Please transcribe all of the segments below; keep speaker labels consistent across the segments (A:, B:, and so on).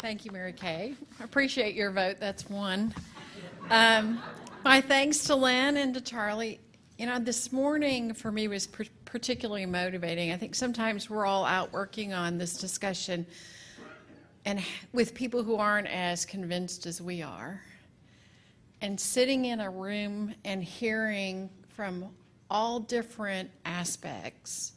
A: Thank you, Mary Kay. I appreciate your vote. That's one. My thanks to Lynn and to Charlie. You know, this morning for me was particularly motivating. I think sometimes we're all out working on this discussion and with people who aren't as convinced as we are. And sitting in a room and hearing from all different aspects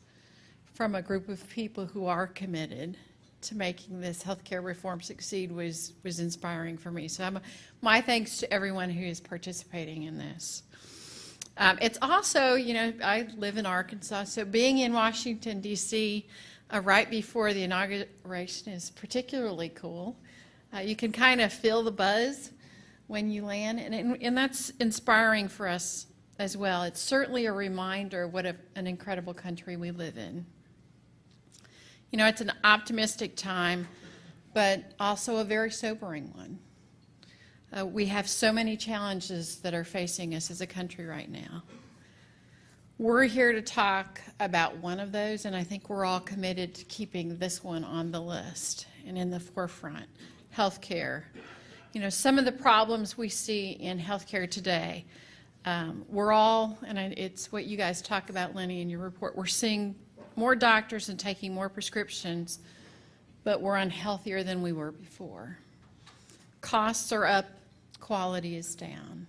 A: from a group of people who are committed to making this healthcare reform succeed was inspiring for me. So my thanks to everyone who is participating in this. It's also, you know, I live in Arkansas, so being in Washington, D.C. Right before the inauguration is particularly cool. You can kind of feel the buzz when you land, and that's inspiring for us as well. It's certainly a reminder of what an incredible country we live in. You know, it's an optimistic time, but also a very sobering one. We have so many challenges that are facing us as a country right now. We're here to talk about one of those, and I think we're all committed to keeping this one on the list and in the forefront, healthcare. You know, some of the problems we see in healthcare today, we're all, and it's what you guys talk about, Lenny, in your report, we're seeing more doctors and taking more prescriptions, but we're unhealthier than we were before. Costs are up, quality is down.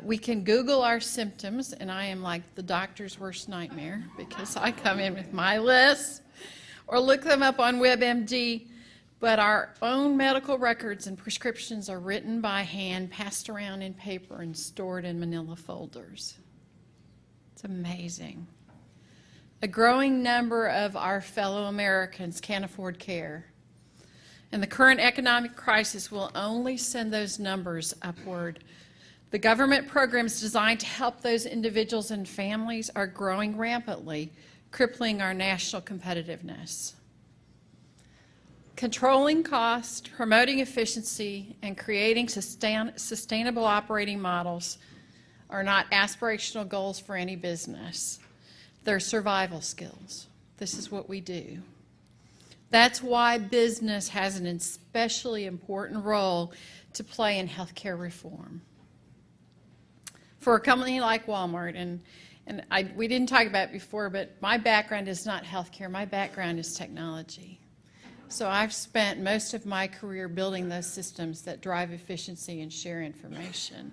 A: We can Google our symptoms, and I am like the doctor's worst nightmare because I come in with my list, or look them up on WebMD, but our own medical records and prescriptions are written by hand, passed around in paper, and stored in manila folders. It's amazing. A growing number of our fellow Americans can't afford care, and the current economic crisis will only send those numbers upward. The government programs designed to help those individuals and families are growing rampantly, crippling our national competitiveness. Controlling cost, promoting efficiency, and creating sustainable operating models are not aspirational goals for any business. They're survival skills. This is what we do. That's why business has an especially important role to play in healthcare reform. For a company like Wal-Mart, we didn't talk about it before, but my background is not healthcare. My background is technology. So I've spent most of my career building those systems that drive efficiency and share information.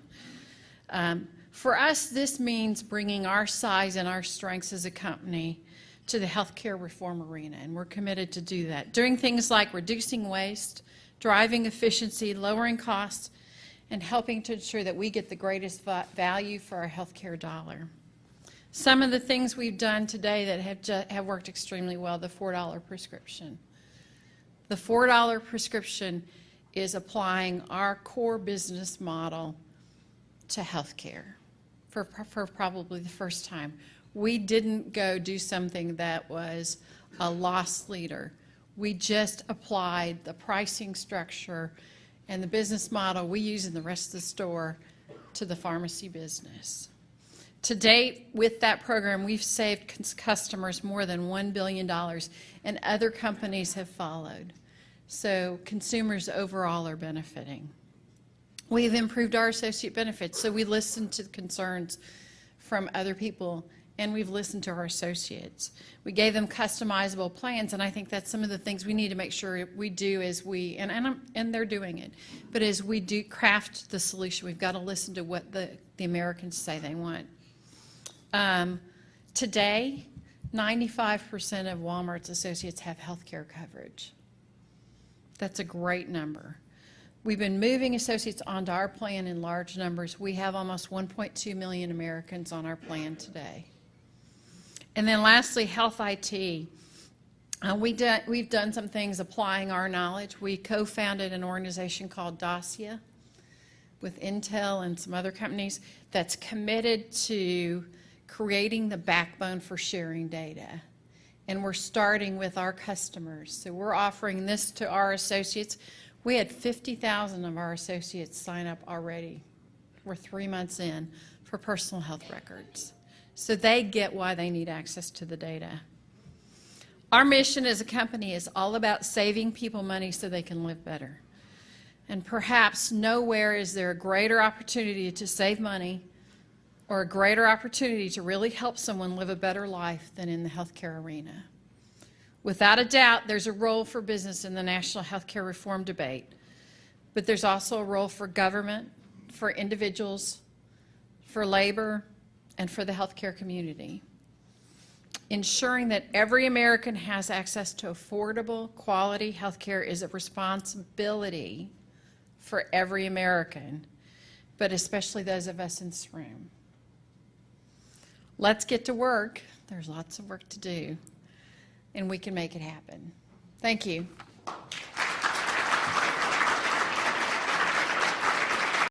A: For us, this means bringing our size and our strengths as a company to the healthcare reform arena, and we're committed to do that. Doing things like reducing waste, driving efficiency, lowering costs, and helping to ensure that we get the greatest value for our healthcare dollar. Some of the things we've done today that have worked extremely well, the $4 prescription. The $4 prescription is applying our core business model to healthcare for probably the first time. We didn't go do something that was a loss leader. We just applied the pricing structure and the business model we use in the rest of the store to the pharmacy business. To date, with that program, we've saved customers more than $1 billion, and other companies have followed. So consumers overall are benefiting. We've improved our associate benefits, so we listened to the concerns from other people, and we've listened to our associates. We gave them customizable plans, and I think that's some of the things we need to make sure we do as we, and they're doing it, but as we do craft the solution, we've got to listen to what the Americans say they want. Today, 95% of Walmart's associates have health care coverage. That's a great number. We've been moving associates onto our plan in large numbers. We have almost 1.2 million Americans on our plan today. And then lastly, health IT. We've done some things applying our knowledge. We co-founded an organization called Dossier with Intel and some other companies that's committed to creating the backbone for sharing data. And we're starting with our customers. So we're offering this to our associates. We had 50,000 of our associates sign up already. We're 3 months in for personal health records. So they get why they need access to the data. Our mission as a company is all about saving people money so they can live better. And perhaps nowhere is there a greater opportunity to save money or a greater opportunity to really help someone live a better life than in the healthcare arena. Without a doubt, there's a role for business in the national healthcare reform debate, but there's also a role for government, for individuals, for labor, and for the healthcare community. Ensuring that every American has access to affordable, quality healthcare is a responsibility for every American, but especially those of us in this room. Let's get to work. There's lots of work to do, and we can make it happen. Thank you.